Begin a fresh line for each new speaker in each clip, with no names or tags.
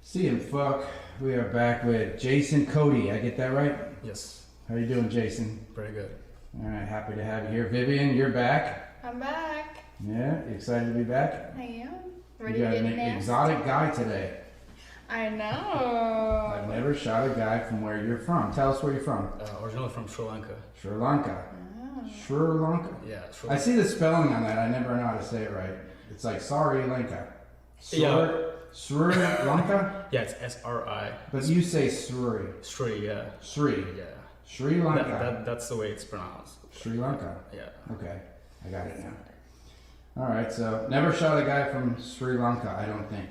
See him, fuck. We are back with Jason Coddy. I get that right?
Yes.
How you doing, Jason?
Pretty good.
All right, happy to have you here. Vivian, you're back.
I'm back.
Yeah, you excited to be back?
I am.
You
Ready
got
to
an
get nasty?
exotic guy today.
I know.
I've never shot a guy from where you're from. Tell us where you're from.
Originally from Sri Lanka.
Sri Lanka.
Oh.
Sri Lanka.
Yeah. Sri
I see the spelling on that. I never know how to say it right. It's like sorry Lanka.
Yeah.
Sri Lanka?
Yeah, it's S-R-I.
But you say Sri.
Sri, yeah.
Sri.
Yeah.
Sri Lanka.
That's the way it's pronounced.
Sri Lanka.
Yeah.
Okay, I got it now. All right, so never shot a guy from Sri Lanka, I don't think.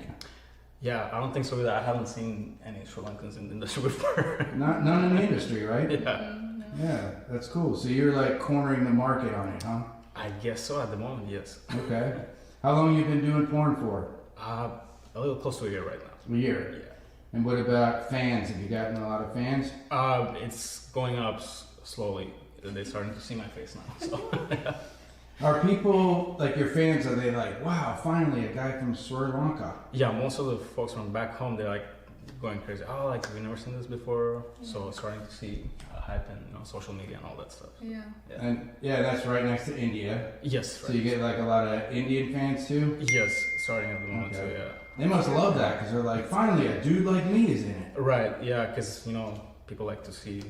Yeah, I don't think so either. I haven't seen any Sri Lankans in the industry before.
None in the industry, right?
Yeah.
Yeah, that's cool. So you're like cornering the market on it, huh?
I guess so at the moment, yes.
Okay. How long you been doing porn for?
A little close to a year right now.
A year.
Yeah.
And what about fans? Have you gotten a lot of fans?
It's going up slowly. They're starting to see my face now. So.
Are people, like your fans, are they like, wow, finally a guy from Sri Lanka?
Yeah, most of the folks from back home, they're like going crazy. Oh, like we've never seen this before. So starting to see hype and social media and all that stuff.
Yeah.
And yeah, that's right next to India.
Yes.
So you get like a lot of Indian fans too?
Yes, starting at the moment
Okay.
too. Yeah.
They must love that because they're like, finally a dude like me is in it.
Right. Yeah, because people like to see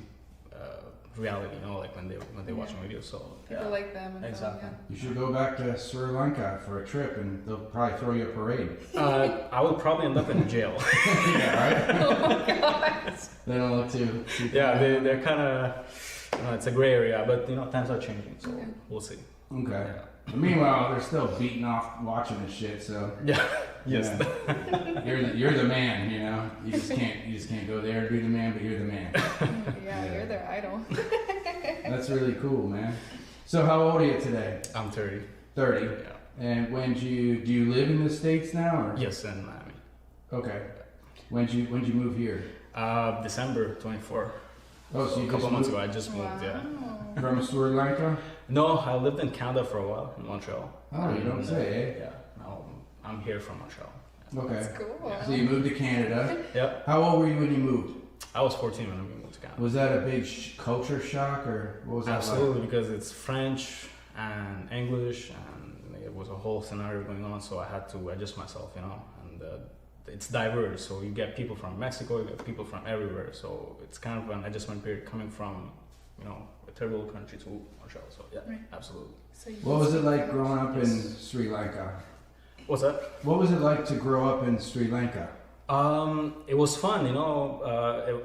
reality. Like when they watching videos. So
People like them. And
exactly.
You should go back to Sri Lanka for a trip and they'll probably throw you a parade.
I would probably end up in jail.
Yeah, right?
Oh my god.
They don't look too
Yeah, they're kind of. It's a gray area, but times are changing, so
Okay.
we'll see.
Okay.
Yeah.
But meanwhile, they're still beating off watching this shit, so
Yeah. Yes.
yeah. you're the man, You just can't go there and be the man, but you're the man.
Yeah, you're their idol.
That's really cool, man. So how old are you today?
I'm 30.
30.
Yeah.
And do you live in the States now or?
Yes, in Miami.
Okay. When'd you move here?
December 24.
Oh, so
A
you
couple
just
months
moved
ago, I just moved. Yeah.
Wow.
from Sri Lanka?
No, I lived in Canada for a while in Montreal.
Oh, you don't
And,
say, eh?
Yeah. Now I'm here from Montreal.
Okay.
That's cool.
So you moved to Canada.
Yep.
How old were you when you moved?
I was 14 when we moved to Canada.
Was that a big culture shock or what was that
Absolutely, because it's French and English, and it was a whole scenario going on, so I had to adjust myself, and it's diverse. So you get people from Mexico, you get people from everywhere. So it's kind of an adjustment period coming from, a third world country to Montreal. So yeah,
Right.
absolutely.
So you
What was it like
speak
growing up in
Yes.
Sri Lanka?
What's that?
What was it like to grow up in Sri Lanka?
It was fun,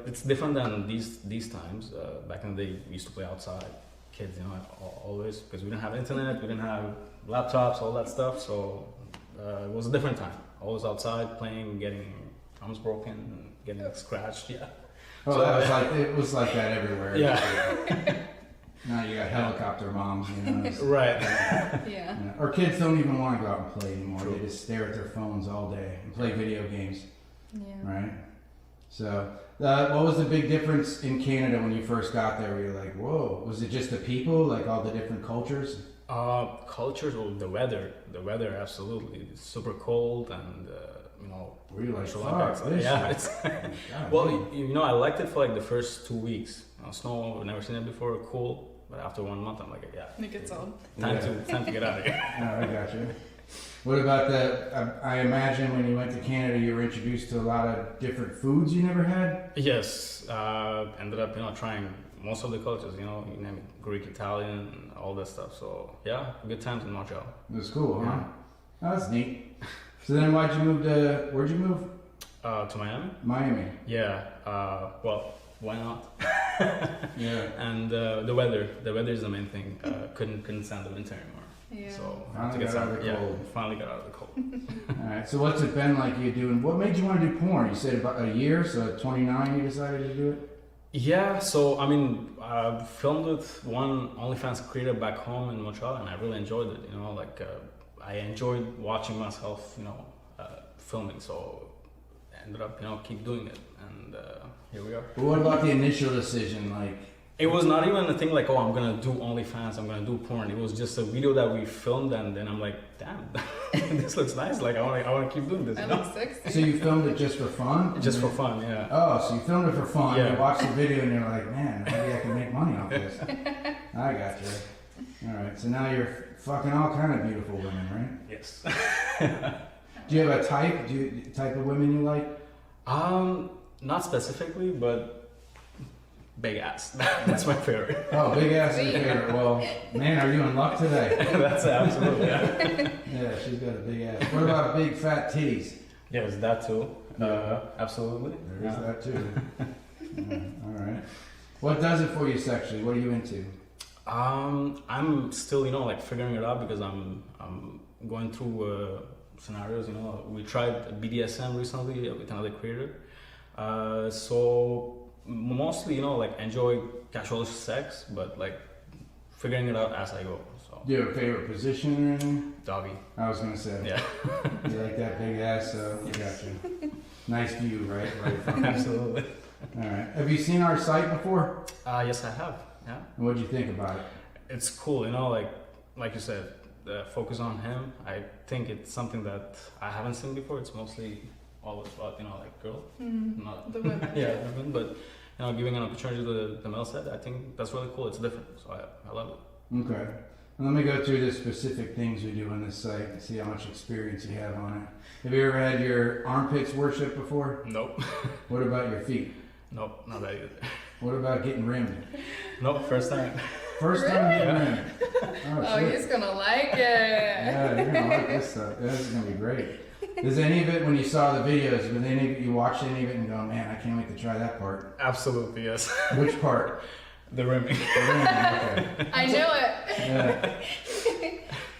it's different than these times. Back in the day, we used to play outside, kids, always, because we didn't have internet, we didn't have laptops, all that stuff. So it was a different time. Always outside playing, getting arms broken, getting scratched. Yeah.
Oh,
So,
it was like that everywhere.
Yeah.
Now you got helicopter moms, it's-
Right.
Yeah.
yeah. Or kids don't even want to go out and play anymore.
True.
They just stare at their phones all day and play video games,
Yeah.
right? So, what was the big difference in Canada when you first got there? Where you're like, whoa, was it just the people, like all the different cultures?
Cultures, well, the weather, absolutely. It's super cold, and
Were you like,
Sri
fuck,
Lanka,
this
yeah,
shit.
it's
God
well,
damn.
I liked it for like the first 2 weeks. Snow, I've never seen it before. Cool, but after 1 month, I'm like, yeah,
It gets old.
time
Yeah.
to get out of here.
Oh, I got you. What about I imagine when you went to Canada, you were introduced to a lot of different foods you never had?
Yes, ended up trying most of the cultures. You name it, Greek, Italian, all that stuff. So yeah, good times in Montreal.
It was cool, huh?
Yeah.
Oh, that's neat. So then where'd you move?
To Miami.
Miami.
Yeah. Well, why not?
Yeah.
And the weather is the main thing. Couldn't stand the winter anymore.
Yeah.
So
Finally got out of the cold.
Finally got out of the cold.
All right. So what's it been like you doing? What made you want to do porn? You said about a year, so at 29 you decided to do it?
Yeah, so I filmed with one OnlyFans creator back home in Montreal, and I really enjoyed it. I enjoyed watching myself, filming. So I ended up, keep doing it, and here we are.
But what about the initial decision? Like,
It was not even a thing like, oh, I'm gonna do OnlyFans, I'm gonna do porn. It was just a video that we filmed, and then I'm like, damn, this looks nice. Like I want to keep doing this.
I
You know?
look sexy.
So you filmed it just for fun?
Just for fun, yeah.
Oh, so you filmed it for fun.
Yeah.
You watched the video and you're like, man, maybe I can make money off this. I got you. All right. So now you're fucking all kind of beautiful women, right?
Yes.
Do you have a type? Type of women you like?
Not specifically, but big ass. That's my favorite.
Oh, big ass is your favorite. Well, man, are you in luck today?
That's absolutely. Yeah.
Yeah, she's got a big ass. What about big fat titties?
Yes, that too.
Yeah.
Absolutely.
There is
Yeah.
that too. All right. What does it for you sexually? What are you into?
I'm still, like figuring it out because I'm going through scenarios. We tried BDSM recently with another creator. So mostly, like enjoy casual sex, but like figuring it out as I go. So
Do you have a favorite position or anything?
doggy.
I was gonna say.
Yeah.
You like that big ass, so I got you. Nice view, right? Right from you.
Absolutely.
All right. Have you seen our site before?
Yes, I have. Yeah.
And what'd you think about it?
It's cool, like you said, focus on him. I think it's something that I haven't seen before. It's mostly always about, like girl, not
The women.
yeah, women, but giving an opportunity to the male set. I think that's really cool. It's different, so I love it.
Okay. Well, let me go through the specific things we do on this site and see how much experience you have on it. Have you ever had your armpits worshipped before?
Nope,
What about your feet?
nope, not that either.
What about getting rimmed?
Nope, first time.
First time getting
Really?
rimmed.
Oh,
shit.
he's gonna like it.
Yeah, you're gonna like this stuff. This is gonna be great. Does any of it, when you saw the videos, was any of it, you watched any of it and go, man, I can't wait to try that part?
Absolutely, yes.
Which part?
The rimming.
The rimming, okay.
I knew it.
Yeah.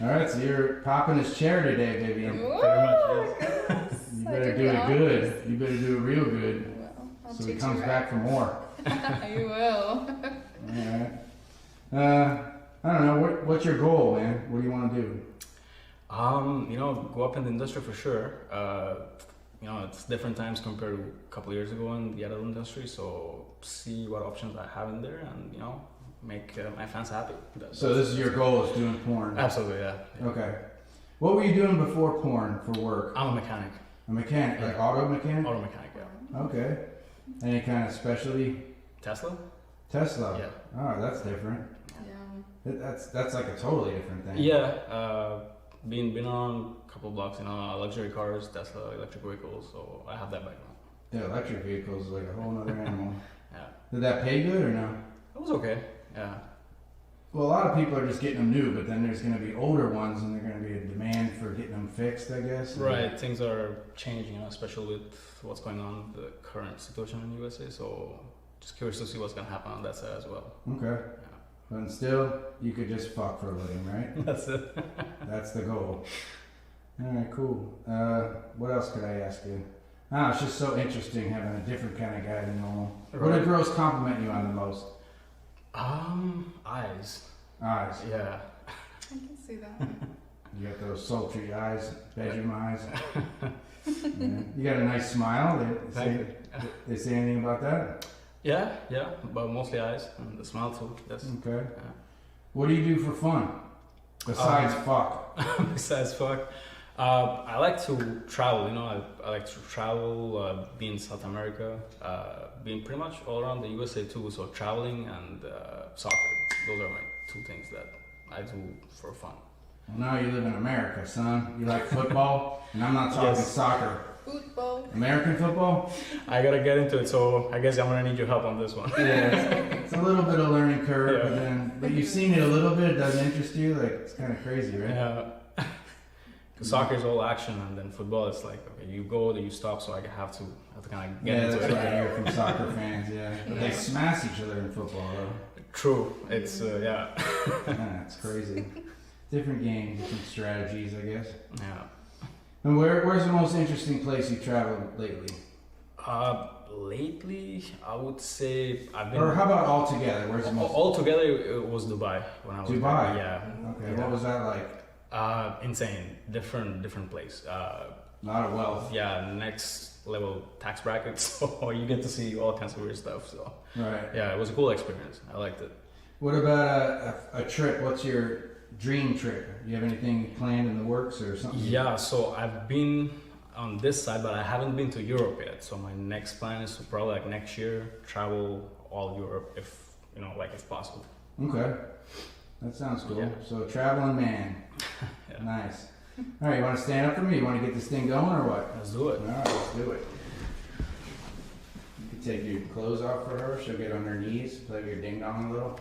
All right, so you're popping his chair today, baby.
Ooh,
much,
goodness.
You
I
better
did
do it
not.
good. You better do it real good,
Well, I'll
so
teach
he comes
you
back for more.
right. You will.
All right. I don't know. What's your goal, man? What do you want to do?
Go up in the industry for sure. It's different times compared to a couple of years ago in the adult industry. So see what options I have in there, and make my fans happy.
So this is your goal, is doing porn?
Absolutely, yeah.
Okay. What were you doing before porn for work?
I'm a mechanic,
A mechanic, like
Yeah.
auto mechanic?
auto mechanic. Yeah.
Okay. Any kind of specialty?
Tesla.
Tesla?
Yeah.
Oh, that's different.
Yeah.
That's like a totally different thing.
Yeah. Been on a couple of blocks, luxury cars, Tesla, electric vehicles. So I have that background.
Yeah, electric vehicles is like a whole other animal.
Yeah.
Did that pay good or no?
It was okay. Yeah.
Well, a lot of people are just getting them new, but then there's going to be older ones, and there's going to be a demand for getting them fixed, I guess.
Right, things are changing, especially with what's going on, the current situation in USA. So just curious to see what's gonna happen on that side as well.
Okay. But still, you could just fuck for a living, right?
That's it.
That's the goal. All right, cool. What else could I ask you? It's just so interesting having a different kind of guy than normal. What do girls compliment you on the most?
Eyes.
Eyes.
Yeah.
I can see that.
You got those sultry eyes, bedroom eyes. Yeah. You got a nice smile.
Thank you.
They say anything about that?
Yeah, but mostly eyes and the smile too. Yes.
Okay. What do you do for fun? Besides fuck.
Besides fuck, I like to travel. I like to travel. Be in South America. Being pretty much all around the USA too. So traveling and soccer. Those are my two things that I do for fun.
Well, now you live in America, son. You like football, and I'm not talking
Yes.
soccer.
Football.
American football?
I gotta get into it, so I guess I'm gonna need your help on this one.
Yeah, it's a little bit of learning curve,
Yeah.
but you've seen it a little bit. It doesn't interest you. Like, it's kind of crazy, right?
Yeah. Because soccer is all action, and then football is like, okay, you go, then you stop, so I have to kind of get
Yeah,
into
that's
it.
what I hear from soccer fans. Yeah, but they
Yeah.
smash each other in football, though.
True. It's yeah.
Yeah, it's crazy. Different game, different strategies, I guess.
Yeah.
And where's the most interesting place you traveled lately?
Lately, I would say I've been.
Or how about all together? Where's the most?
Altogether, it was Dubai when I was
Dubai?
there. Yeah.
Okay,
Yeah.
what was that like?
Insane. Different place.
A lot of wealth.
Yeah, next level tax bracket. So you get to see all kinds of weird stuff. So
Right.
yeah, it was a cool experience. I liked it.
What about a trip? What's your dream trip? You have anything planned in the works or something?
Yeah, so I've been on this side, but I haven't been to Europe yet. So my next plan is to probably like next year travel all Europe if if possible.
Okay, that sounds cool.
Yeah.
So traveling man,
Yeah.
nice. All right, you want to stand up for me? You want to get this thing going or what?
Let's do it.
All right, let's do it. You can take your clothes off for her. She'll get on her knees, play with your ding dong a little.